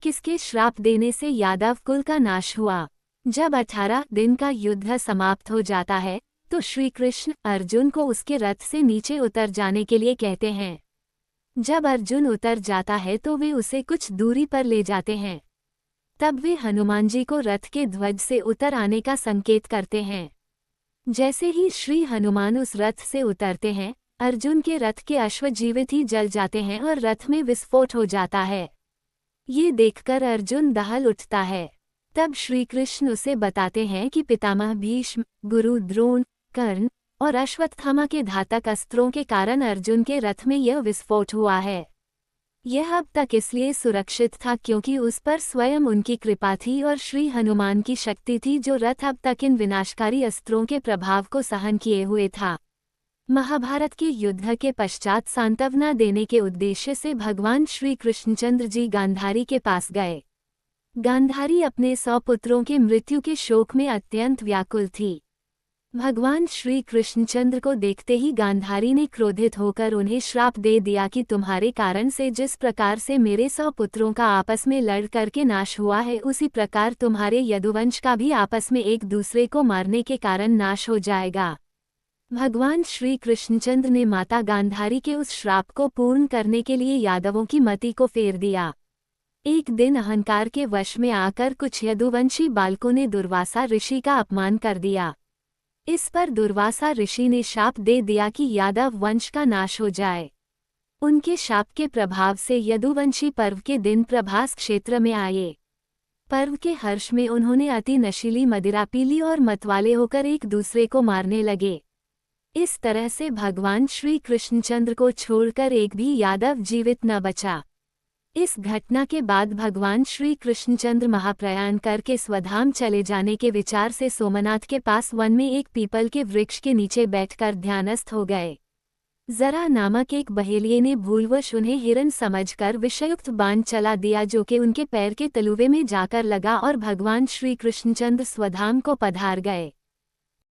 किसके श्राप देने से यादव कुल का नाश हुआ। जब 18 दिन का युद्ध समाप्त हो जाता है तो श्री कृष्ण अर्जुन को उसके रथ से नीचे उतर जाने के लिए कहते हैं। जब अर्जुन उतर जाता है तो वे उसे कुछ दूरी पर ले जाते हैं। तब वे हनुमान जी को रथ के ध्वज से उतर आने का संकेत करते हैं। जैसे ही श्री हनुमान उस रथ से उतरते हैं, अर्जुन के रथ के अश्व जीवित ही जल जाते हैं और रथ में विस्फोट हो जाता है। ये देखकर अर्जुन दहल उठता है। तब श्री कृष्ण उसे बताते हैं कि पितामह भीष्म, गुरु द्रोण, कर्ण और अश्वत्थामा के घातक अस्त्रों के कारण अर्जुन के रथ में यह विस्फोट हुआ है। यह अब तक इसलिए सुरक्षित था क्योंकि उस पर स्वयं उनकी कृपा थी और श्री हनुमान की शक्ति थी जो रथ अब तक इन विनाशकारी अस्त्रों के प्रभाव को सहन किए हुए था। महाभारत के युद्ध के पश्चात सांत्वना देने के उद्देश्य से भगवान श्री कृष्णचंद्र जी गांधारी के पास गए। गांधारी अपने 100 पुत्रों के मृत्यु के शोक में अत्यंत व्याकुल थी। भगवान श्री कृष्णचंद्र को देखते ही गांधारी ने क्रोधित होकर उन्हें श्राप दे दिया कि तुम्हारे कारण से जिस प्रकार से मेरे 100 पुत्रों का आपस में लड़ करके नाश हुआ है, उसी प्रकार तुम्हारे यदुवंश का भी आपस में एक दूसरे को मारने के कारण नाश हो जाएगा। भगवान श्री कृष्णचंद्र ने माता गांधारी के उस श्राप को पूर्ण करने के लिए यादवों की मति को फेर दिया। एक दिन अहंकार के वश में आकर कुछ यदुवंशी बालकों ने दुर्वासा ऋषि का अपमान कर दिया। इस पर दुर्वासा ऋषि ने शाप दे दिया कि यादव वंश का नाश हो जाए। उनके शाप के प्रभाव से यदुवंशी पर्व के दिन प्रभास क्षेत्र में आए। पर्व के हर्ष में उन्होंने अति नशीली मदिरा पी ली और मतवाले होकर एक दूसरे को मारने लगे। इस तरह से भगवान श्री कृष्णचंद्र को छोड़कर एक भी यादव जीवित न बचा। इस घटना के बाद भगवान श्री कृष्णचंद्र महाप्रयाण करके स्वधाम चले जाने के विचार से सोमनाथ के पास वन में एक पीपल के वृक्ष के नीचे बैठकर ध्यानस्थ हो गए। जरा नामक एक बहेलिये ने भूलवश उन्हें हिरण समझकर विषयुक्त बाण चला दिया जो कि उनके पैर के तलुवे में जाकर लगा और भगवान श्री कृष्णचंद्र स्वधाम को पधार गए।